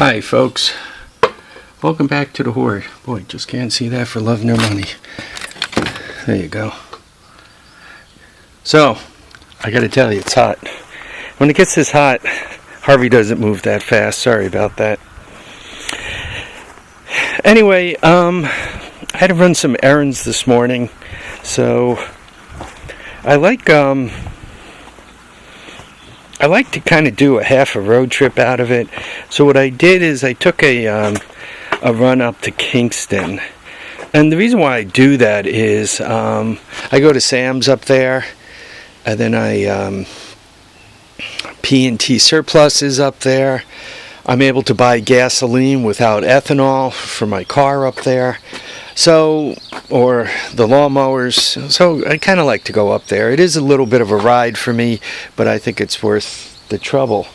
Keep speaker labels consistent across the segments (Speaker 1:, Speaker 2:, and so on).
Speaker 1: Hi folks, welcome back to the Hoard. Boy, just can't see that for love nor money. There you go. So, I gotta tell you, it's hot. When it gets this hot, Harvey doesn't move that fast. Sorry about that. Anyway, I had to run some errands this morning, so I like to kind of do a half a road trip out of it. So what I did is I took a run up to Kingston. And the reason why I do that is I go to Sam's up there, and then P&T Surplus is up there. I'm able to buy gasoline without ethanol for my car up there. So, or the lawnmowers. So I kind of like to go up there. It is a little bit of a ride for me, but I think it's worth the trouble.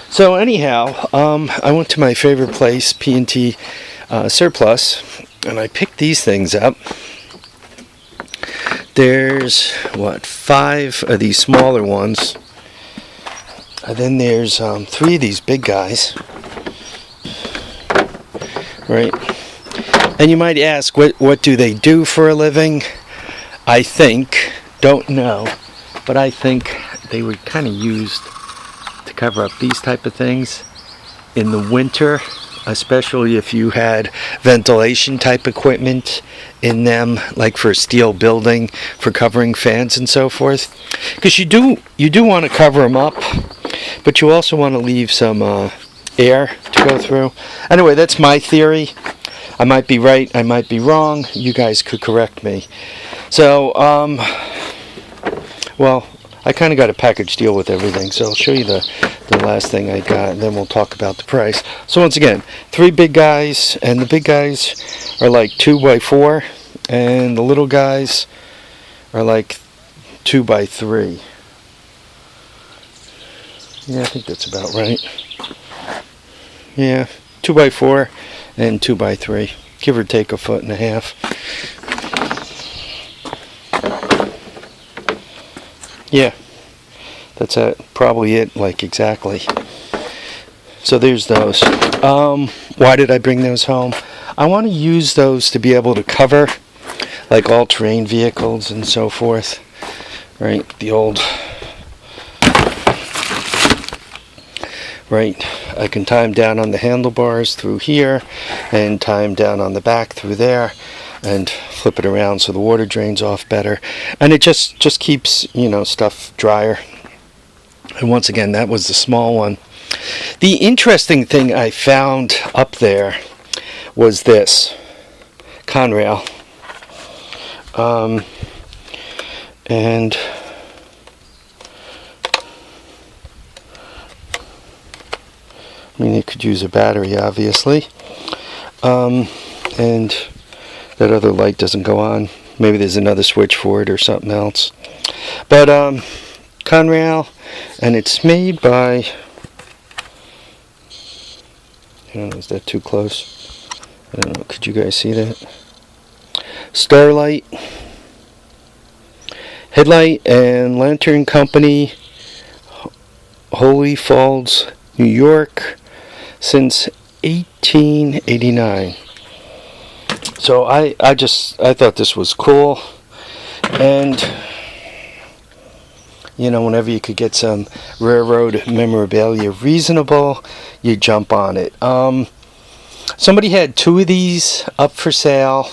Speaker 1: So anyhow, I went to my favorite place, P&T Surplus, and I picked these things up. There's, 5 of these smaller ones. And then there's 3 of these big guys. Right? And you might ask, what do they do for a living? I think, don't know, but I think they were kind of used to cover up these type of things in the winter, especially if you had ventilation type equipment in them, like for a steel building, for covering fans and so forth. Because you do want to cover them up, but you also want to leave some air to go through. Anyway, that's my theory. I might be right, I might be wrong. You guys could correct me. So, well, I kind of got a package deal with everything, so I'll show you the last thing I got, and then we'll talk about the price. So once again, 3 big guys, and the big guys are like 2x4, and the little guys are like 2x3. Yeah, I think that's about right. Yeah, 2x4 and 2x3, give or take a 1.5 feet. Yeah, that's probably it, like exactly. So there's those. Why did I bring those home? I want to use those to be able to cover like all-terrain vehicles and so forth. Right, the old. Right, I can tie them down on the handlebars through here, and tie them down on the back through there, and flip it around so the water drains off better, and it just keeps, stuff drier. And once again, that was the small one. The interesting thing I found up there was this Conrail, and I mean, it could use a battery, obviously, and that other light doesn't go on. Maybe there's another switch for it or something else. But Conrail, and it's made by, I don't know, is that too close? I don't know, could you guys see that? Star Lite, Headlight and Lantern Company, Holy Falls, New York, since 1889. So I thought this was cool, and whenever you could get some railroad memorabilia reasonable, you jump on it. Somebody had 2 of these up for sale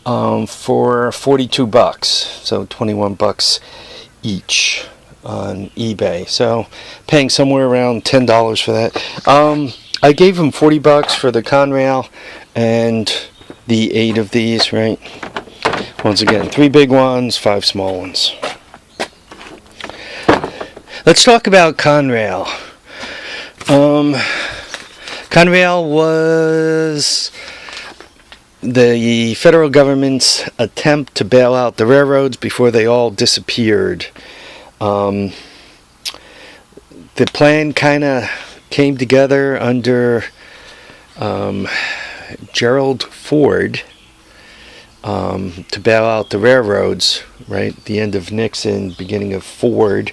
Speaker 1: for $42, so $21 each on eBay. So paying somewhere around $10 for that. I gave him $40 for the Conrail and the 8 of these, right? Once again, 3 big ones, 5 small ones. Let's talk about Conrail. Conrail was the federal government's attempt to bail out the railroads before they all disappeared. The plan kind of came together under Gerald Ford to bail out the railroads, right? The end of Nixon, beginning of Ford.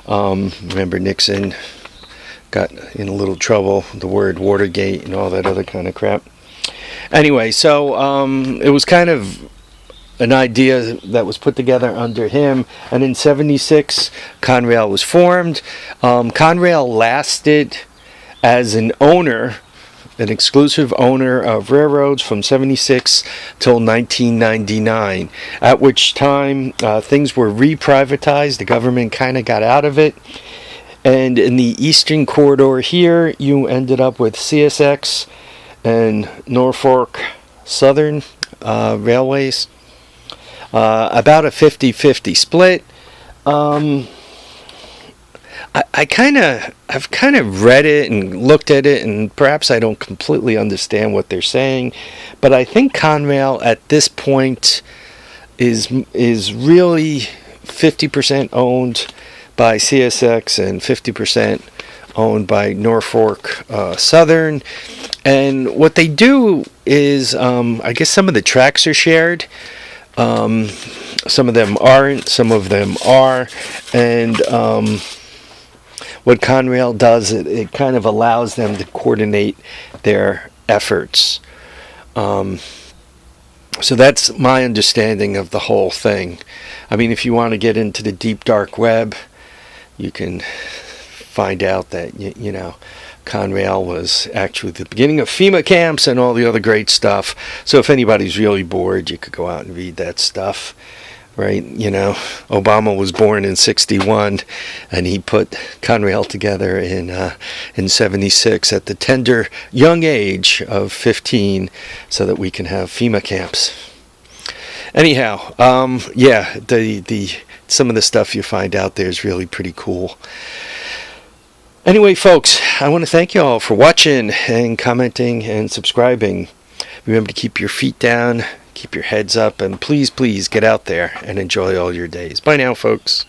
Speaker 1: Remember Nixon got in a little trouble, the word Watergate and all that other kind of crap. Anyway, so it was kind of an idea that was put together under him, and in '76 Conrail was formed. Conrail lasted as an owner, an exclusive owner of railroads from '76 till 1999, at which time things were re-privatized. The government kind of got out of it, and in the eastern corridor here you ended up with CSX and Norfolk Southern Railways. About a 50-50 split. I've kind of read it and looked at it, and perhaps I don't completely understand what they're saying, but I think Conrail at this point is really 50% owned by CSX and 50% owned by Norfolk Southern. And what they do is, I guess some of the tracks are shared. Some of them aren't, some of them are, and what Conrail does, it kind of allows them to coordinate their efforts. So that's my understanding of the whole thing. I mean, if you want to get into the deep dark web, you can find out that, you know, Conrail was actually the beginning of FEMA camps and all the other great stuff. So if anybody's really bored, you could go out and read that stuff, right? You know, Obama was born in '61, and he put Conrail together in '76 at the tender young age of 15, so that we can have FEMA camps. Anyhow, yeah, the some of the stuff you find out there is really pretty cool. Anyway, folks, I want to thank you all for watching and commenting and subscribing. Remember to keep your feet down, keep your heads up, and please, please get out there and enjoy all your days. Bye now, folks.